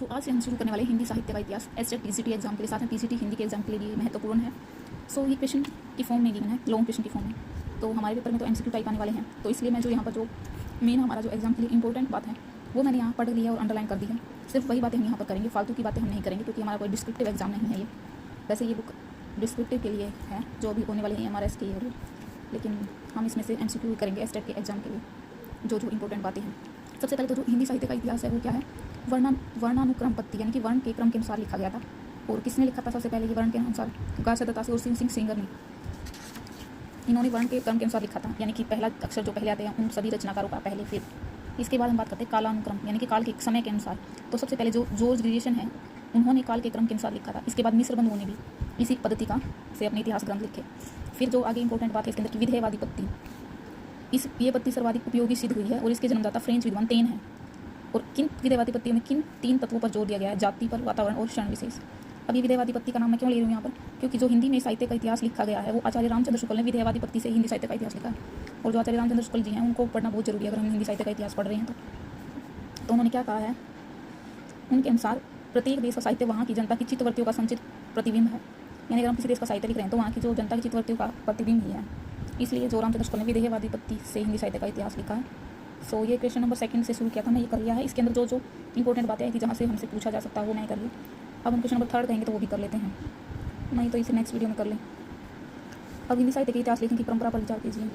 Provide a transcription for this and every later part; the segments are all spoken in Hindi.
आज से हम शुरू करने वाले हिंदी साहित्य का इतिहास एसटेट पीसीटी एग्जाम के लिए, साथ में पीसीटी हिंदी के एग्जाम के लिए भी महत्वपूर्ण है। ये क्वेश्चन की फॉर्म में गिवन है, लॉन्ग क्वेश्चन की फॉर्म में। तो हमारे पेपर में तो एमसीक्यू टाइप आने वाले हैं, तो इसलिए मैं जो यहाँ पर जो मेन हमारा जो एग्जाम के लिए इंपॉर्टेंट बात है वो मैंने यहाँ पढ़ ली है और अंडरलाइन कर दी है। सिर्फ वही बातें हम यहाँ पर करेंगे, फालतू की बातें हम नहीं करेंगे, क्योंकि हमारा कोई डिस्क्रिप्टिव एग्जाम नहीं है ये। वैसे ये बुक डिस्क्रिप्टिव के लिए है, जो भी होने वाले हैं एमआरएस के लिए, लेकिन हम इसमें से एमसीक्यू करेंगे एसटेट के एग्जाम के लिए, जो जो इंपॉर्टेंट बातें हैं। सबसे पहले तो जो हिंदी साहित्य का इतिहास है वो क्या है, वर्णानुक्रम पत्ति, यानी कि वर्ण के क्रम के अनुसार लिखा गया था। और किसने लिखा था सबसे पहले ये वर्ण के अनुसार? गार सदतासी और सिंह सेंगर ने। इन्होंने वर्ण के क्रम के अनुसार लिखा था, यानी कि पहला अक्षर जो पहले आते हैं उन सभी रचनाकारों का पहले, फिर इसके बाद हम बात करते हैं कालानुक्रम, यानी कि काल के समय के अनुसार। तो सबसे पहले जो जॉर्ज ग्रीशियन है उन्होंने काल के क्रम के अनुसार लिखा था। इसके बाद मिस्र बंधुओं ने भी इसी पद्धति का से अपने इतिहास ग्रंथ लिखे। फिर जो आगे इंपॉर्टेंट बात है इसके अंदर की विधेयवादी पत्ति, ये पत्ति सर्वाधिक उपयोगी सिद्ध हुई है और इसके जन्मदाता फ्रेंच विद्वान तेन है। और किन विधेयवादी पत्तियों में किन 3 तत्वों पर जोर दिया गया है? जाति पर, वातावरण और क्षण विशेष। अब ये विधेयवादी पत्ति का नाम मैं क्यों ले रही हूँ यहाँ पर? क्योंकि जो हिंदी में साहित्य का इतिहास लिखा गया है वो आचार्य रामचंद्र शुक्ल ने विधेयवादी पत्ति से हिंदी साहित्य का इतिहास लिखा है। और जो आचार्य रामचंद्र शुक्ल जी हैं उनको पढ़ना बहुत जरूरी है अगर हम हिंदी साहित्य का इतिहास पढ़ रहे हैं तो उन्होंने क्या कहा है? उनके अनुसार प्रत्येक देश का साहित्य वहाँ की जनता की चित्तवृत्तियों का संचित प्रतिबिंब है। यानी अगर हम किसी देश का साहित्य लिख रहे हैं तो वहाँ की जो जनता की चित्तवृत्तियों का प्रतिबिंब ही है। इसलिए जो रामचंद्र शुक्ल ने विधेयवादी पत्ति से हिंदी साहित्य का इतिहास लिखा है। ये क्वेश्चन नंबर 2 से शुरू किया था, मैं ये कर लिया है। इसके अंदर जो जो इंपॉर्टेंट बातें आई थी जहाँ से हमसे पूछा जा सकता है वो मैं कर ली। अब हम क्वेश्चन नंबर 3 कहेंगे तो वो भी कर लेते हैं, नहीं तो इसे नेक्स्ट वीडियो में कर लें। अब हिंदी साहित्य के इतिहास लेखन की परंपरा पर विचार कीजिए।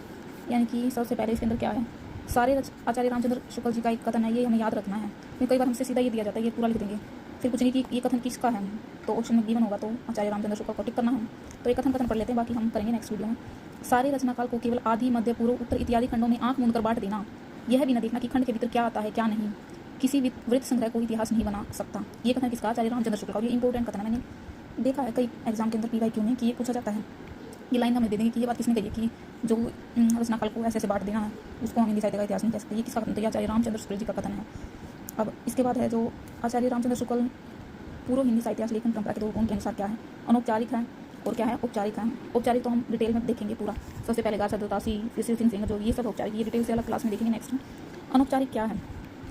यानी कि सबसे पहले इसके अंदर क्या है? सारे आचार्य रामचंद्र शुक्ल जी का एक कथन है, ये हमें याद रखना है। क्योंकि कई बार हमसे सीधा ये दिया जाता है, ये पूरा लिख देंगे, फिर पूछेंगे कि ये कथन किसका है, तो ऑप्शन में गिवन होगा तो आचार्य रामचंद्र शुक्ल को टिक करना है। तो ये कथन पढ़ लेते हैं, बाकी हम करेंगे नेक्स्ट वीडियो में। सारे रचनाकाल को केवल आदि, मध्य, पूर्व, उत्तर इत्यादि खंडों में आंख मूंद कर बांट देना, यह भी न देखना कि खंड के भीतर क्या आता है क्या नहीं, किसी वृत्त संग्रह को इतिहास नहीं बना सकता। ये कथन किसका? आचार्य रामचंद्र शुक्ल का। और ये इंपॉर्टेंट कथन है, मैंने देखा है कई एग्जाम के अंदर PYQ में कि ये पूछा जाता है। ये लाइन हमें दे देंगे कि ये बात किसने कही है कि जो रचनाकाल को ऐसे बांट देना है उसको हम हिंदी साहित्य का इतिहास नहीं कह सकते। ये किसका कथन? तो ये आचार्य रामचंद्र शुक्ल जी का कथन है। अब इसके बाद है जो आचार्य रामचंद्र शुक्ल पूर्व हिंदी साहित्य लेखन परंपरा के 2 गुण के अनुसार क्या है? अनौपचारिक है और क्या है? औपचारिक है। औपचारिक तो हम डिटेल में देखेंगे पूरा। सबसे पहले गार सदतासी, फिर सिंह सेंगर, जो ये सब औपचारिक, ये डिटेल से अलग क्लास में देखेंगे नेक्स्ट में। अनौपचारिक क्या है?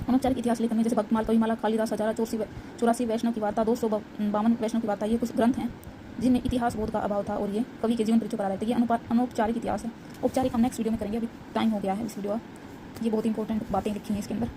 अनौपचारिक इतिहास लेखन में जैसे भक्तमाल, कविमाला, कालिदास, हजारा, 84 वैष्णव की वार्ता, 252 वैष्णव की वार्ता, ये कुछ ग्रंथ हैं जिनमें इतिहास बोध का अभाव था और ये कवि के जीवन परिचय पर आधारित है। ये अनौपचारिक इतिहास है। औपचारिक हम नेक्स्ट वीडियो में करेंगे, अभी टाइम हो गया है इस वीडियो का। ये बहुत इंपॉर्टेंट बातें लिखी हैं इसके अंदर।